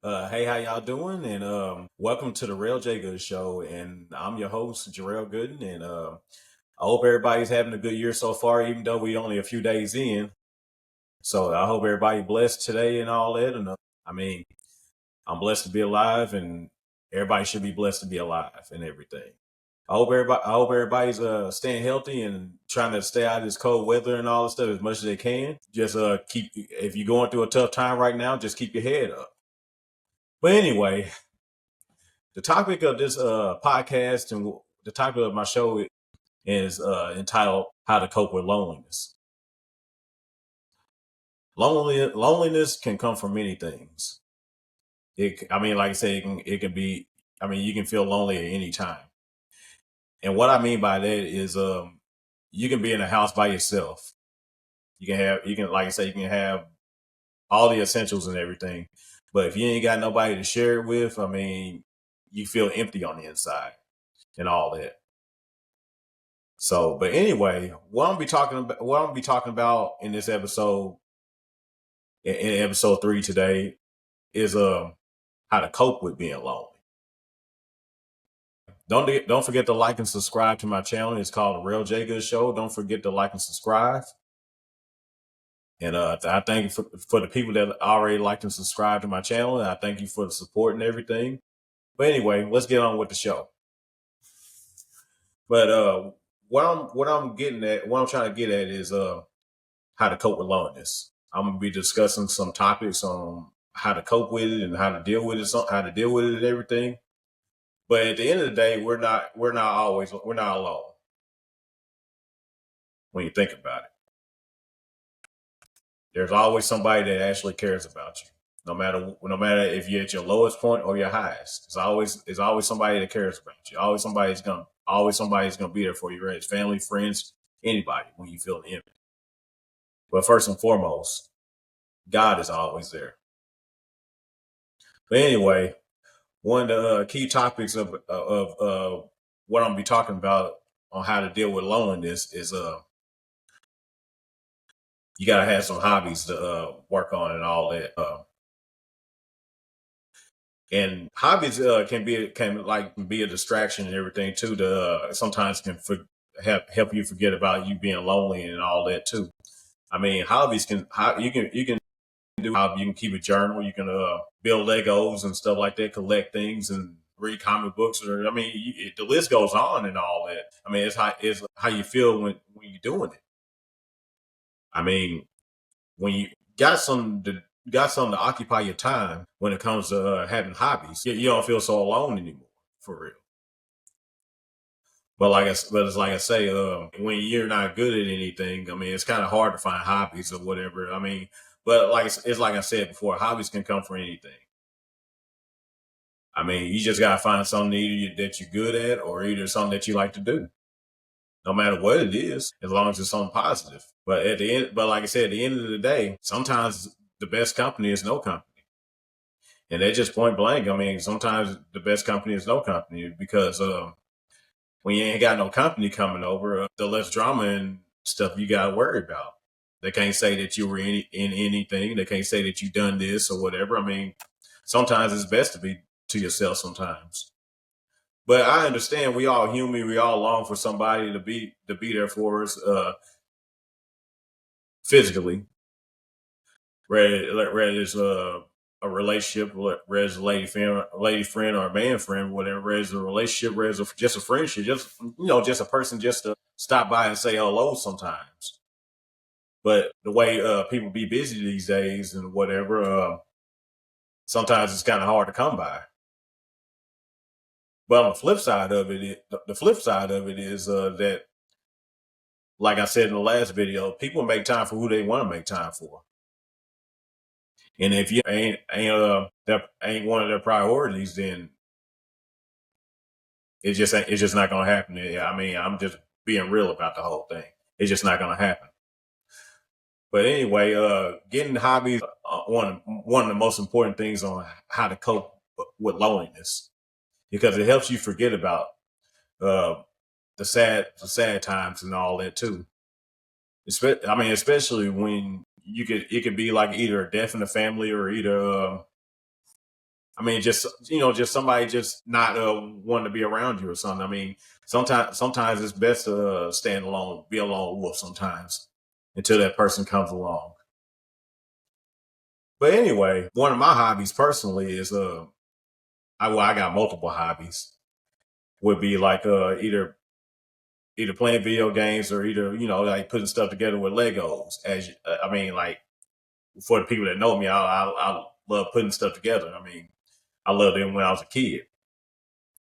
Hey, how y'all doing? And welcome to the Real J Good Show. And I'm your host, Jarrell Gooden. And I hope everybody's having a good year so far, even though we only a few days in. So I hope everybody blessed today and all that. And I mean, I'm blessed to be alive, and everybody should be blessed to be alive and everything. I hope everybody's staying healthy and trying to stay out of this cold weather and all this stuff as much as they can. Just keep if you're going through a tough time right now, just keep your head up. But anyway, the topic of this podcast and the topic of my show is entitled "How to Cope with Loneliness." Loneliness can come from many things. I mean, like I say, it can be. I mean, you can feel lonely at any time. And what I mean by that is, you can be in a house by yourself. Like I say, you can have all the essentials and everything. But if you ain't got nobody to share it with, I mean, you feel empty on the inside and all that. So, but anyway, what I'm gonna be talking about in this episode, in episode 3 today, is how to cope with being lonely. Don't forget to like and subscribe to my channel. It's called the Real J Good Show. Don't forget to like and subscribe. And I thank you for the people that already liked and subscribed to my channel. And I thank you for the support and everything. But anyway, let's get on with the show. But what I'm trying to get at is how to cope with loneliness. I'm gonna be discussing some topics on how to cope with it and how to deal with it, how to deal with it and everything. But at the end of the day, we're not alone when you think about it. There's always somebody that actually cares about you. No matter if you're at your lowest point or your highest. It's always somebody that cares about you. Always somebody's gonna be there for you, right? It's family, friends, anybody when you feel empty. But first and foremost, God is always there. But anyway, one of the key topics of what I'm gonna be talking about on how to deal with loneliness is you gotta have some hobbies to work on and all that. And hobbies can be a distraction and everything too. To sometimes can help you forget about you being lonely and all that too. I mean, hobbies you can do hobby. You can keep a journal. You can build Legos and stuff like that. Collect things and read comic books. Or I mean, the list goes on and all that. I mean, it's how you feel when you're doing it. I mean, when you got something to occupy your time when it comes to having hobbies, you don't feel so alone anymore. For real. But it's like I say, when you're not good at anything, I mean, it's kind of hard to find hobbies or whatever. I mean, but it's like I said before, hobbies can come from anything. I mean, you just gotta find something that you're good at, or either something that you like to do. No matter what it is, as long as it's something positive. But like I said, at the end of the day, sometimes the best company is no company, and that's just point blank. I mean, sometimes the best company is no company because when you ain't got no company coming over, the less drama and stuff you got to worry about. They can't say that you were in anything. They can't say that you done this or whatever. I mean, sometimes it's best to be to yourself sometimes. But I understand we all human. We all long for somebody to be there for us physically, whether it's a relationship, whether it's a lady friend or a man friend, whatever, whether it's a relationship, whether it's just a friendship, just a person just to stop by and say hello sometimes. But the way people be busy these days and whatever, sometimes it's kind of hard to come by. But on the flip side of it is that, like I said in the last video, people make time for who they want to make time for. And if you that ain't one of their priorities, then it's just not gonna happen. Yeah, I mean, I'm just being real about the whole thing. It's just not gonna happen. But anyway, getting hobbies one of the most important things on how to cope with loneliness because it helps you forget about uh, the sad times and all that too. I mean, especially when it could be like either a death in the family or either I mean, just just somebody just not wanting to be around you or something. I mean, sometimes it's best to stand alone, be a lone wolf sometimes until that person comes along. But anyway, one of my hobbies personally is I got multiple hobbies. Would be like either playing video games or either like putting stuff together with Legos. I mean, like for the people that know me, I love putting stuff together. I mean, I loved it when I was a kid,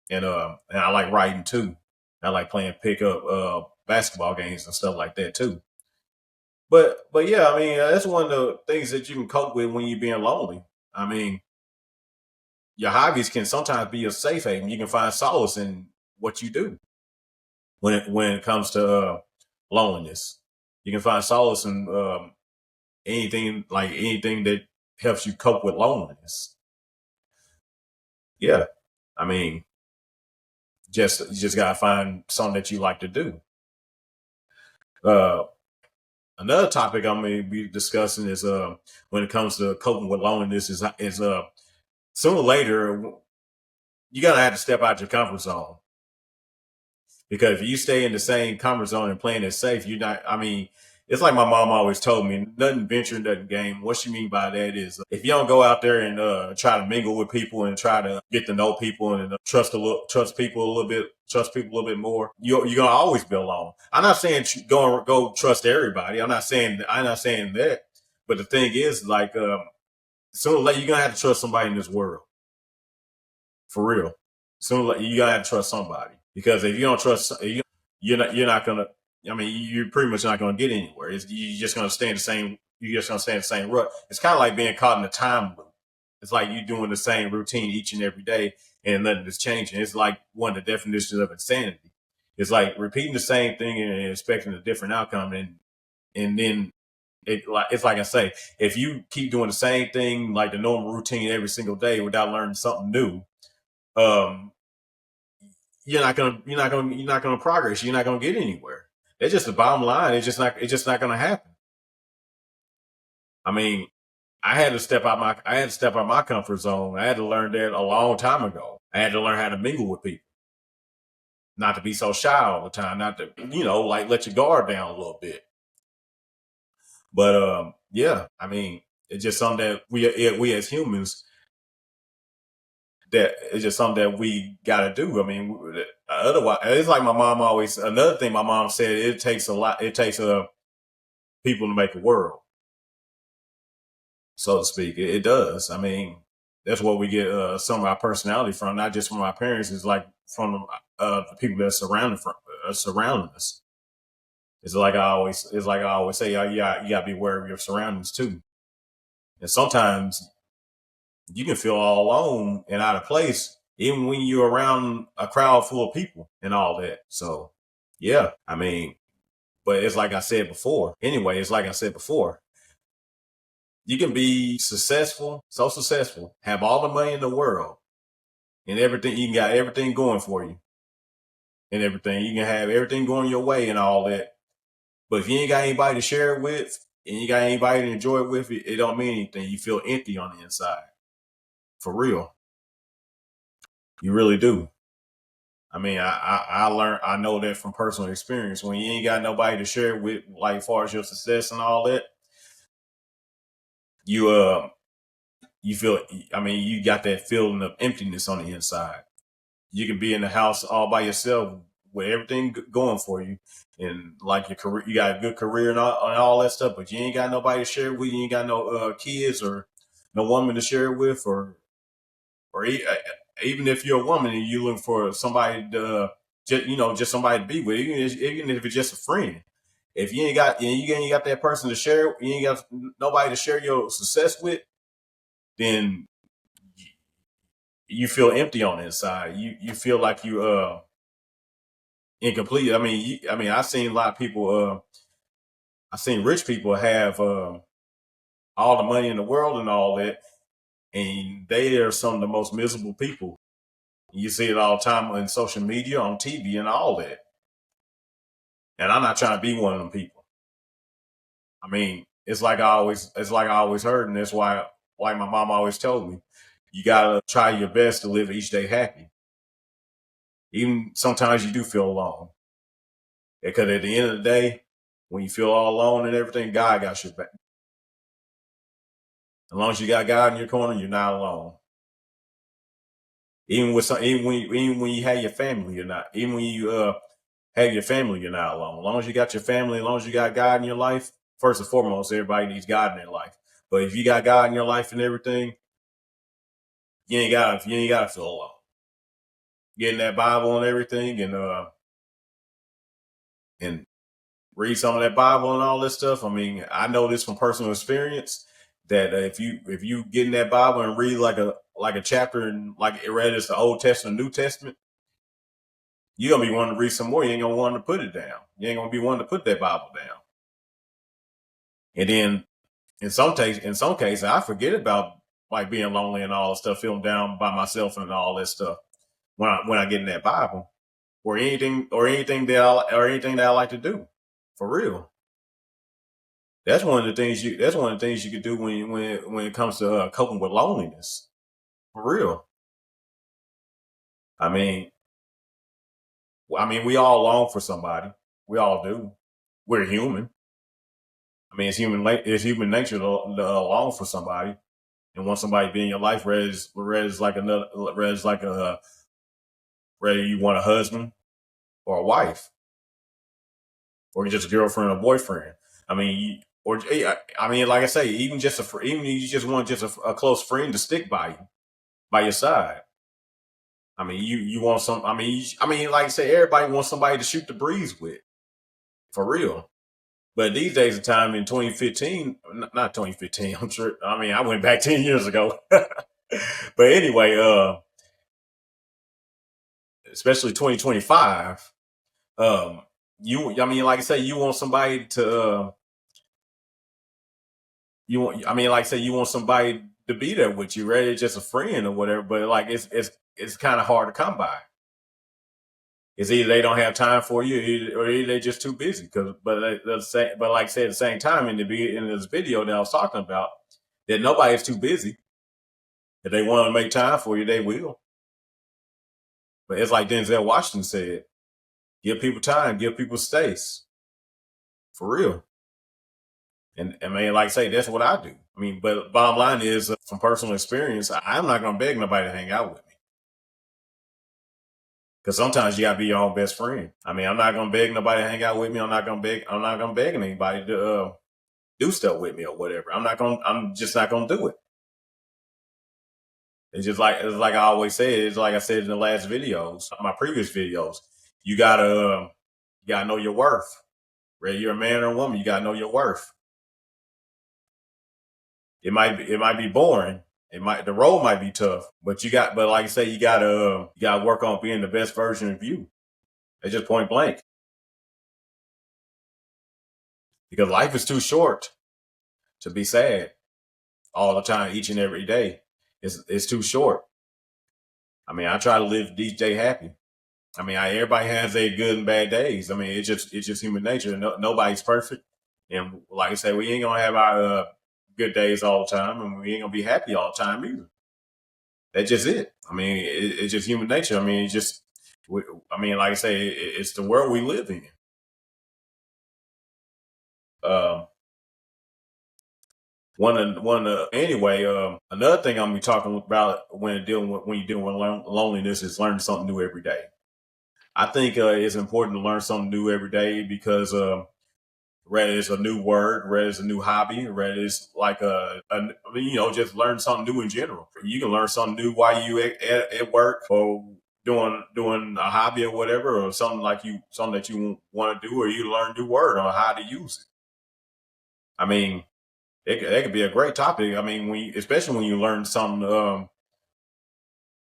and I like writing too. I like playing pickup basketball games and stuff like that too. But yeah, I mean that's one of the things that you can cope with when you're being lonely. I mean, your hobbies can sometimes be a safe haven. You can find solace in what you do when it comes to loneliness. You can find solace in anything that helps you cope with loneliness. Yeah, I mean, you just gotta find something that you like to do. Uh, Another topic I'm gonna be discussing is when it comes to coping with loneliness is sooner or later you gotta have to step out your comfort zone. Because if you stay in the same comfort zone and playing it safe, you're not. I mean, it's like my mom always told me: nothing venture, nothing game. What she mean by that is, if you don't go out there and try to mingle with people and try to get to know people and trust people a little bit, trust people a little bit more, you're gonna always be alone. I'm not saying go trust everybody. I'm not saying that. But the thing is, like, sooner or later, you're gonna have to trust somebody in this world for real. Sooner or later, you gotta have to trust somebody because if you don't trust, you're not gonna. I mean, you're pretty much not gonna get anywhere. You're just gonna stay in the same. You're just gonna stay in the same rut. It's kind of like being caught in a time loop. It's like you doing the same routine each and every day, and nothing is changing. It's like one of the definitions of insanity. It's like repeating the same thing and expecting a different outcome, and then it's like I say, if you keep doing the same thing like the normal routine every single day without learning something new, um, you're not gonna progress. You're not gonna get anywhere. It's just the bottom line. It's just not gonna happen. I mean, I had to step out my comfort zone. I had to learn that a long time ago. I had to learn how to mingle with people, not to be so shy all the time, not to like let your guard down a little bit. But yeah, I mean, it's just something that we as humans that it's just something that we got to do. I mean, otherwise, it's like my mom always. Another thing my mom said: it takes a lot. It takes people to make a world, so to speak. It does. I mean, that's what we get some of our personality from, not just from our parents. It's like from the people that surrounding us. It's like I always say, you got to be aware of your surroundings too. And sometimes you can feel all alone and out of place, even when you're around a crowd full of people and all that. So, yeah, I mean, but it's like I said before. Anyway, it's like I said before. You can be successful, so successful, have all the money in the world and everything. You can got everything going for you and everything. You can have everything going your way and all that. But if you ain't got anybody to share it with and you got anybody to enjoy it with, it don't mean anything. You feel empty on the inside. For real. You really do. I mean, I learned, I know that from personal experience. When you ain't got nobody to share it with, like as far as your success and all that, you you feel. I mean, you got that feeling of emptiness on the inside. You can be in the house all by yourself with everything going for you, and like your career, you got a good career and all that stuff, but you ain't got nobody to share it with. You ain't got no kids or no woman to share it with, or even if you're a woman and you look for somebody to just somebody to be with, even if it's just a friend. If you ain't got that person to share, you ain't got nobody to share your success with, then you feel empty on the inside. You feel like you incomplete. I mean, I've seen a lot of people. I've seen rich people have all the money in the world and all that, and they are some of the most miserable people. You see it all the time on social media, on TV, and all that. And I'm not trying to be one of them people. I mean, it's like I always heard, and that's why, like my mom always told me, you gotta try your best to live each day happy. Even sometimes you do feel alone. Because at the end of the day, when you feel all alone and everything, God got your back. As long as you got God in your corner, you're not alone. Even when you have your family, you're not. Even when you have your family, you're not alone. As long as you got your family, as long as you got God in your life, first and foremost, everybody needs God in their life. But if you got God in your life and everything, you ain't gotta feel alone. Getting that Bible and everything, and read some of that Bible and all this stuff. I mean, I know this from personal experience that if you get in that Bible and read like a chapter and like it read as the Old Testament, New Testament, you're gonna be wanting to read some more. You ain't gonna want to put it down. You ain't gonna be wanting to put that Bible down. And then in some cases, I forget about like being lonely and all the stuff, feeling down by myself and all that stuff when I get in that Bible or anything that I like to do for real. That's one of the things you can do when it comes to coping with loneliness. For real. I mean, we all long for somebody. We all do. We're human. I mean, it's human nature to long for somebody and want somebody to be in your life. Whether you want a husband or a wife or just a girlfriend or boyfriend. I mean, like I say, even even if you just want just a close friend to stick by your side. I mean, you want some. Like I say, everybody wants somebody to shoot the breeze with, for real. But these days of time in 2015, not 2015, I'm sure. I mean, I went back 10 years ago. But anyway, especially 2025, like I say, you want somebody to, like I say, you want somebody to be there with you, right? It's just a friend or whatever. But like, it's kind of hard to come by. It's either they don't have time for you, or either they're just too busy. But like I said, at the same time, in this video that I was talking about, that nobody's too busy. If they want to make time for you, they will. But it's like Denzel Washington said: give people time, give people space, for real. And I mean, like I say, that's what I do. I mean, but bottom line is, from personal experience, I'm not going to beg nobody to hang out with me. Because sometimes you gotta be your own best friend. I mean, I'm not gonna beg nobody to hang out with me. I'm not gonna beg anybody to do stuff with me or whatever. I'm just not gonna do it. It's like I always say. It's like I said in the last videos, my previous videos. You gotta know your worth. Whether you're a man or a woman, you gotta know your worth. It might be boring. The road might be tough, but like I say, you gotta work on being the best version of you. It's just point blank. Because life is too short to be sad all the time, each and every day. It's too short. I mean, I try to live each day happy. I mean, everybody has their good and bad days. I mean, it's just human nature. Nobody's perfect, and like I said, we ain't gonna have our good days all the time, and we ain't gonna be happy all the time either. That's just it. I mean, it's just human nature. I mean, like I say, it's the world we live in. Um, another thing I'm gonna be talking about when you're dealing with loneliness is learning something new every day. I think it's important to learn something new every day because whether it's a new word, whether it's a new hobby, whether it's like just learn something new in general. You can learn something new while you at work or doing a hobby or whatever, or something that you want to do, or you learn a new word on how to use it. I mean, that could be a great topic. I mean, especially when you learn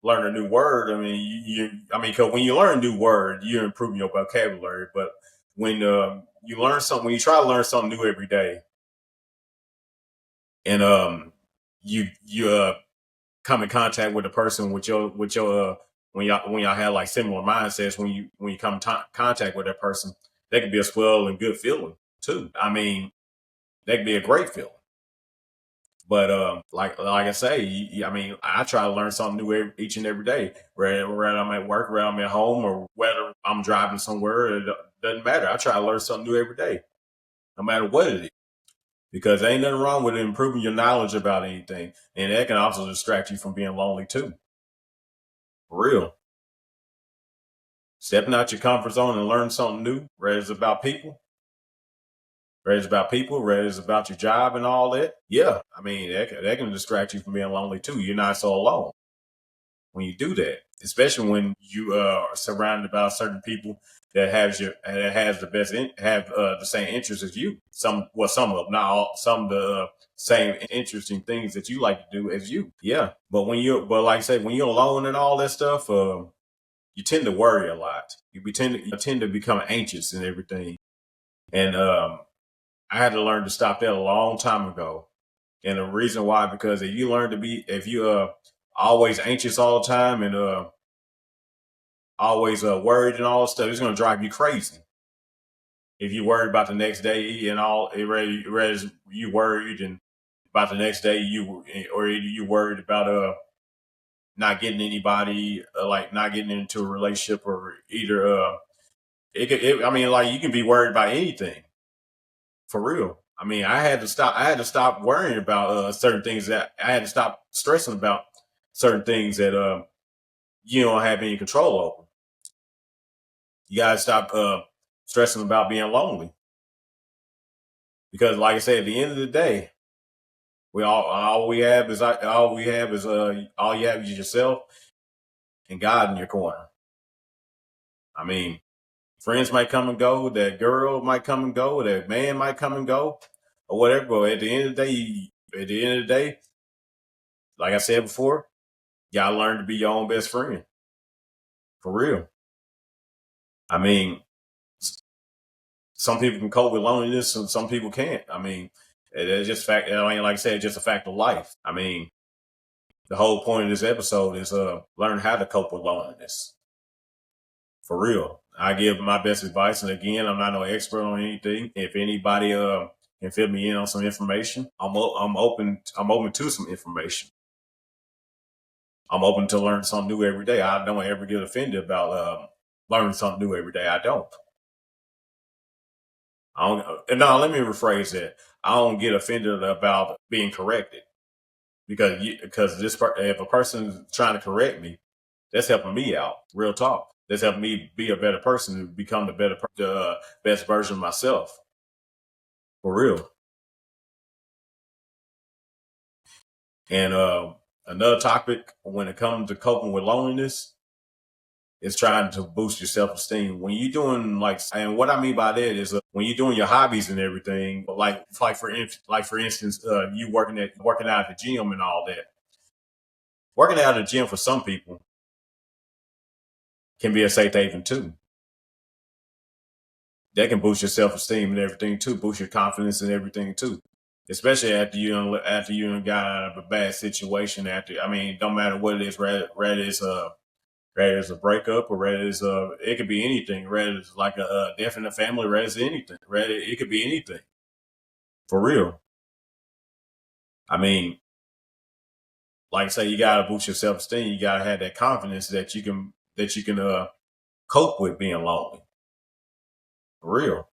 learn a new word. I mean, because when you learn a new word, you're improving your vocabulary. But when when you try to learn something new every day, and you come in contact with a person when y'all have like similar mindsets, when you come contact with that person, that could be a swell and good feeling too. I mean, that could be a great feeling. But like I say, I mean, I try to learn something new each and every day. Whether I'm at work, whether I'm at home, or whether I'm driving somewhere, it doesn't matter. I try to learn something new every day, no matter what it is, because there ain't nothing wrong with improving your knowledge about anything, and that can also distract you from being lonely too. For real, stepping out your comfort zone and learn something new, whether it's about people, whether it's about your job and all that. Yeah, I mean, that can distract you from being lonely too. You're not so alone when you do that, especially when you are surrounded by certain people that has the best have the same interests as you. Some of them, not all. Some of the same interesting things that you like to do as you. Yeah, but like I say, when you're alone and all that stuff, you tend to worry a lot. You tend to become anxious and everything. And I had to learn to stop that a long time ago. And the reason why, because if you always anxious all the time and always worried and all that stuff, it's going to drive you crazy. If you worried about the next day and all, you worried and about the next day, you worried about not getting anybody, like not getting into a relationship, or either I mean, like you can be worried about anything. For real. I mean, I had to stop worrying about certain things. That I had to stop stressing about certain things that you don't have any control over. You gotta stop stressing about being lonely, because, like I said, at the end of the day, we all we have is all you have is yourself and God in your corner. I mean, friends might come and go, that girl might come and go, that man might come and go, or whatever. But at the end of the day, like I said before, you gotta learn to be your own best friend. For real. I mean, some people can cope with loneliness and some people can't. I mean, it's just fact. I mean, like I said, it's just a fact of life. I mean, the whole point of this episode is learn how to cope with loneliness. For real. I give my best advice, and again, I'm not no expert on anything. If anybody can fill me in on some information, I'm open. I'm open to some information. I'm open to learn something new every day. I don't ever get offended about learning something new every day. I don't. I don't. No, let me rephrase that. I don't get offended about being corrected, because if a person's trying to correct me, that's helping me out. Real talk. That's helping me be a better person, to become the best version of myself. For real. And another topic when it comes to coping with loneliness is trying to boost your self esteem. When you're doing and what I mean by that is when you're doing your hobbies and everything, like for instance, you working out at the gym and all that. Working out at the gym for some people can be a safe haven too. That can boost your self esteem and everything too, boost your confidence and everything too. Especially after you done got out of a bad situation. After, I mean, don't matter what it is, rather it's a breakup, or rather it's it could be anything. Rather it's like a death in the family. Rather it's anything. Rather it could be anything. For real. I mean, like I say, you gotta boost your self esteem. You gotta have that confidence that you can cope with being lonely. For real.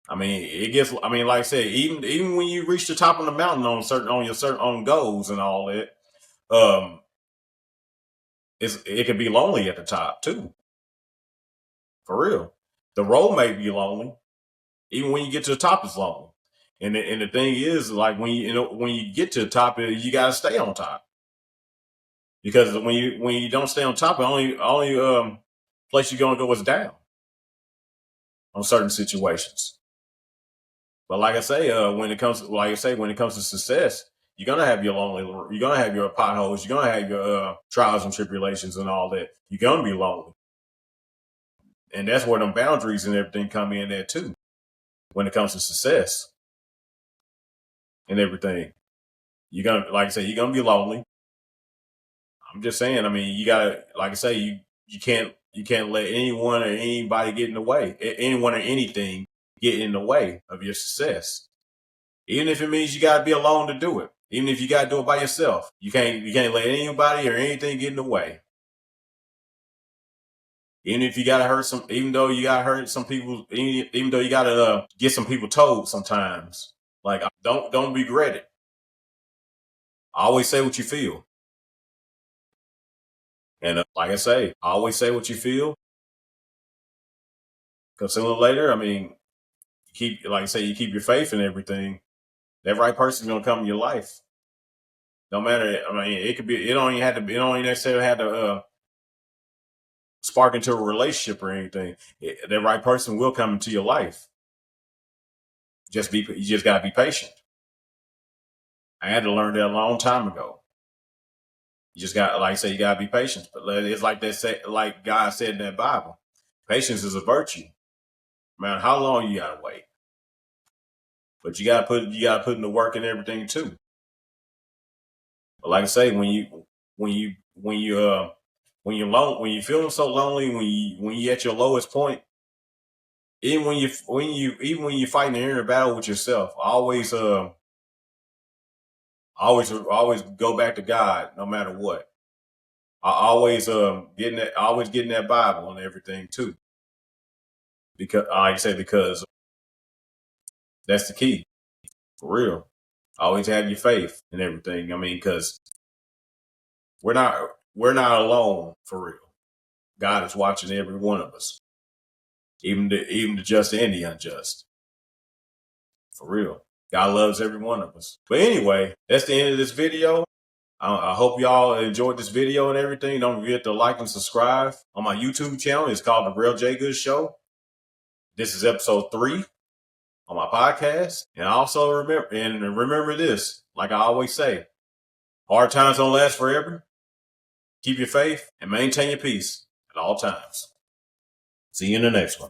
I mean, it gets. I mean, like I said, even when you reach the top of the mountain on your certain on goals and all that, um, it can be lonely at the top too. For real, the road may be lonely. Even when you get to the top, it's lonely. And the thing is, like when you get to the top, you gotta stay on top, because when you don't stay on top, the only place you're gonna go is down on certain situations. But like I say, when it comes to success, you're gonna have your potholes, you're gonna have your trials and tribulations and all that. You're gonna be lonely, and that's where them boundaries and everything come in there too. When it comes to success and everything, you're gonna, like I say, you're gonna be lonely. I'm just saying. I mean, you gotta, like I say, you can't let anyone or anybody get in the way. Anyone or anything get in the way of your success, even if it means you gotta be alone to do it. Even if you got to do it by yourself, you can't let anybody or anything get in the way. Even if you gotta hurt some, even though you gotta hurt some people, even though you gotta get some people told sometimes. Like, don't regret it. Always say what you feel, and like I say, always say what you feel. Because sooner or later, I mean, like I say, you keep your faith and everything. That right person's gonna come in your life. No matter, I mean, it could be. It don't even necessarily have to spark into a relationship or anything. That right person will come into your life. You just gotta be patient. I had to learn that a long time ago. You just got, like I say, you gotta be patient. But it's like like God said in that Bible, patience is a virtue. Man, how long you gotta wait? But you gotta put in the work and everything too. But like I say, when you're feeling so lonely, when you at your lowest point, even when you fighting the inner battle with yourself, always go back to God no matter what. I always getting that Bible and everything too. Because like I say, because that's the key. For real. Always have your faith and everything. I mean, because we're not alone for real. God is watching every one of us. Even the just and the unjust. For real. God loves every one of us. But anyway, that's the end of this video. I hope y'all enjoyed this video and everything. Don't forget to like and subscribe on my YouTube channel. It's called The Real J Good Show. This is episode 3 on my podcast. And also remember this, like I always say, hard times don't last forever. Keep your faith and maintain your peace at all times. See you in the next one.